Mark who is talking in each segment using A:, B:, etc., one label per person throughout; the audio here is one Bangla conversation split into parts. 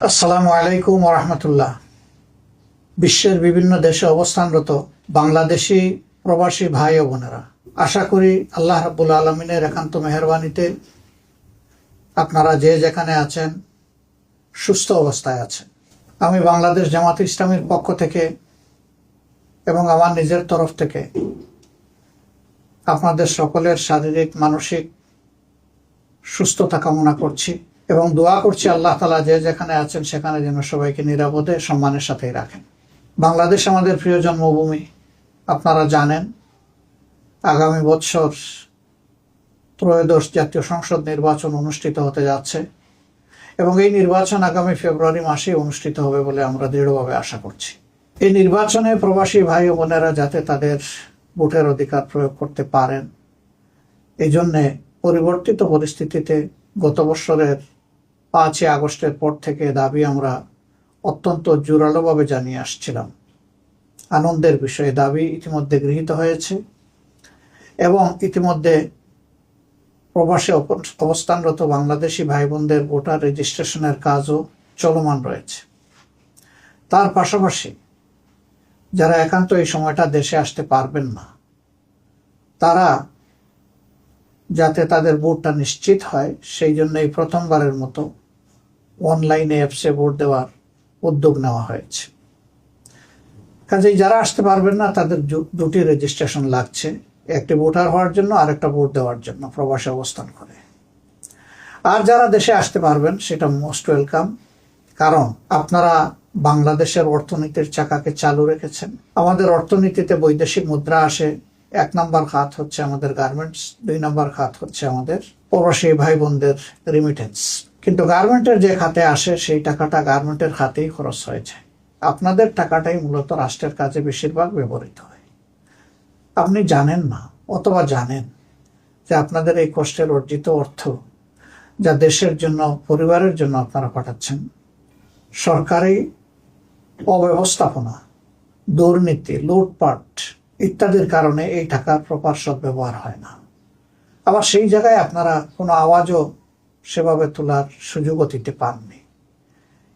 A: আসসালামু আলাইকুম ওয়া রাহমাতুল্লাহ। বিশ্বের বিভিন্ন দেশে অবস্থানরত বাংলাদেশি প্রবাসী ভাই ও বোনেরা, আশা করি আল্লাহ রাব্বুল আলামিনের একান্ত মেহেরবানিতে আপনারা যে যেখানে আছেন সুস্থ অবস্থায় আছেন। আমি বাংলাদেশ জামাতে ইসলামীর পক্ষ থেকে এবং আমার নিজের তরফ থেকে আপনাদের সকলের শারীরিক মানসিক সুস্থতা কামনা করছি এবং দোয়া করছি আল্লাহ তাআলা যে যেখানে আছেন সেখানে যেন সবাইকে নিরাপদে সম্মানের সাথেই রাখেন। বাংলাদেশ আমাদের প্রিয় জন্মভূমি। আপনারা জানেন আগামী বছর ত্রয়োদশ জাতীয় সংসদ নির্বাচন অনুষ্ঠিত হতে যাচ্ছে এবং এই নির্বাচন আগামী ফেব্রুয়ারি মাসে অনুষ্ঠিত হবে বলে আমরা দৃঢ়ভাবে আশা করছি। এই নির্বাচনে প্রবাসী ভাই ও বোনেরা যাতে তাদের ভোটের অধিকার প্রয়োগ করতে পারেন, এই জন্যে পরিবর্তিত পরিস্থিতিতে গত বছরের 5ই আগস্টের পর থেকে দাবি আমরা অত্যন্ত জোরালোভাবে জানিয়ে আসছিলাম। আনন্দের বিষয়ে দাবি ইতিমধ্যে গৃহীত হয়েছে এবং ইতিমধ্যে প্রবাসে অবস্থানরত বাংলাদেশি ভাই বোনদের ভোটার রেজিস্ট্রেশনের কাজও চলমান রয়েছে। তার পাশাপাশি যারা একান্ত এই সময়টা দেশে আসতে পারবেন না, তারা যাতে তাদের ভোটটা নিশ্চিত হয় সেই জন্য এই প্রথমবারের মতো অনলাইনে অ্যাপসে ভোট দেওয়ার উদ্যোগ নেওয়া হয়েছে। কাজেই যারা আসতে পারবেন না তাদের দুটি রেজিস্ট্রেশন লাগছে, একটি ভোটার হওয়ার জন্য আর একটা ভোট দেওয়ার জন্য প্রবাসে অবস্থান করে। আর যারা দেশে আসতে পারবেন সেটা মোস্ট ওয়েলকাম, কারণ আপনারা বাংলাদেশের অর্থনীতির চাকাকে চালু রেখেছেন। আমাদের অর্থনীতিতে বৈদেশিক মুদ্রা আসে, 1 নম্বর খাত হচ্ছে আমাদের গার্মেন্টস, 2 নম্বর খাত হচ্ছে আমাদের প্রবাসী ভাই বোনদের রিমিটেন্স। কিন্তু গার্মেন্টের যে খাতে আসে সেই টাকাটা গার্মেন্টের খাতেই খরচ হয়ে যায়। আপনাদের টাকাটাই মূলত রাষ্ট্রের কাজে বেশিরভাগ ব্যবহৃত হয়। আপনি জানেন না অথবা জানেন যে আপনাদের এই কষ্টের অর্জিত অর্থ যা দেশের জন্য, পরিবারের জন্য আপনারা পাঠাচ্ছেন, সরকারি অব্যবস্থাপনা, দুর্নীতি, লুটপাট ইত্যাদির কারণে এই টাকার প্রপার সদ্ব্যবহার হয় না। আবার সেই জায়গায় আপনারা কোনো আওয়াজও সেভাবে তোলার সুযোগও দিতে পাননি।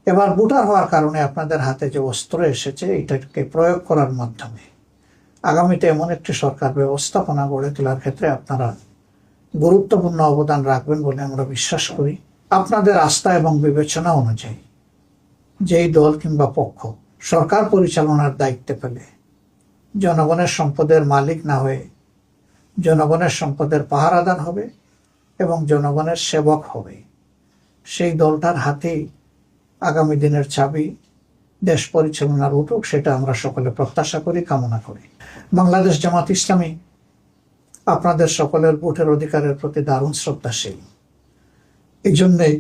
A: এবার ভোটার হওয়ার কারণে আপনাদের হাতে যে অস্ত্র এসেছে এটাকে প্রয়োগ করার মাধ্যমে আগামীতে এমন একটি সরকার ব্যবস্থাপনা গড়ে তোলার ক্ষেত্রে আপনারা গুরুত্বপূর্ণ অবদান রাখবেন বলে আমরা বিশ্বাস করি। আপনাদের আস্থা এবং বিবেচনা অনুযায়ী যেই দল কিংবা পক্ষ সরকার পরিচালনার দায়িত্বে পেলে জনগণের সম্পদের মালিক না হয়ে জনগণের সম্পদের পাহারাদার হবে এবং জনগণের সেবক হবে, সেই দলটার হাতেই আগামী দিনের চাবি দেশ পরিচালনার উঠুক, সেটা আমরা সকলে প্রত্যাশা করি, কামনা করি। বাংলাদেশ জামাত ইসলামী আপনাদের সকলের ভোটের অধিকারের প্রতি দারুণ শ্রদ্ধাশীল। এই জন্যেই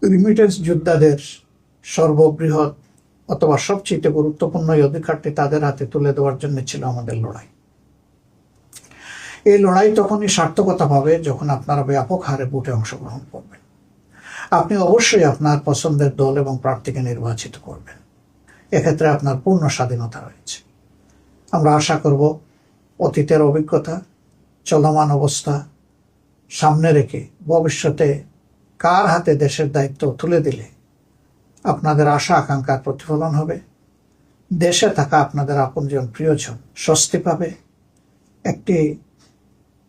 A: রিমিটেন্স যোদ্ধাদের সর্ববৃহৎ অথবা সবচেয়ে গুরুত্বপূর্ণ এই অধিকারটি তাদের হাতে তুলে দেওয়ার জন্য ছিল আমাদের লড়াই। এই লড়াই তখনই সার্থকতা পাবে যখন আপনারা ব্যাপক হারে ভোটে অংশগ্রহণ করবেন। আপনি অবশ্যই আপনার পছন্দের দল এবং প্রার্থীকে নির্বাচিত করবেন, এক্ষেত্রে আপনার পূর্ণ স্বাধীনতা রয়েছে। আমরা আশা করব অতীতের অভিজ্ঞতা, চলমান অবস্থা সামনে রেখে ভবিষ্যতে কার হাতে দেশের দায়িত্ব তুলে দিলে আপনাদের আশা আকাঙ্ক্ষার প্রতিফলন হবে, দেশে থাকা আপনাদের আপনজন প্রিয়জন স্বস্তি পাবে, একটি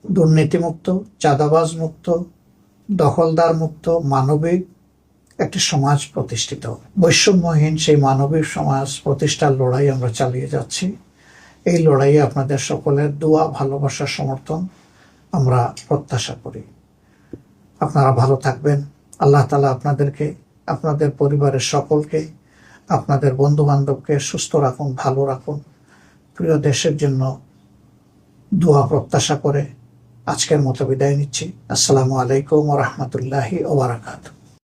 A: দুর্নীতিমুক্ত, চাঁদাবাজ মুক্ত, দখলদার মুক্ত, মানবিক একটি সমাজ প্রতিষ্ঠিত হবে। বৈষম্যহীন সেই মানবিক সমাজ প্রতিষ্ঠার লড়াই আমরা চালিয়ে যাচ্ছি। এই লড়াইয়ে আপনাদের সকলের দোয়া, ভালোবাসা, সমর্থন আমরা প্রত্যাশা করি। আপনারা ভালো থাকবেন। আল্লাহ তাআলা আপনাদেরকে, আপনাদের পরিবারের সকলকে, আপনাদের বন্ধু বান্ধবকে সুস্থ রাখুন, ভালো রাখুন। প্রিয় দেশের জন্য দোয়া প্রত্যাশা করে আজকের মতো বিদায় নিচ্ছি। আসসালামু আলাইকুম ওয়া রাহমাতুল্লাহি ওয়া বারাকাতুহু।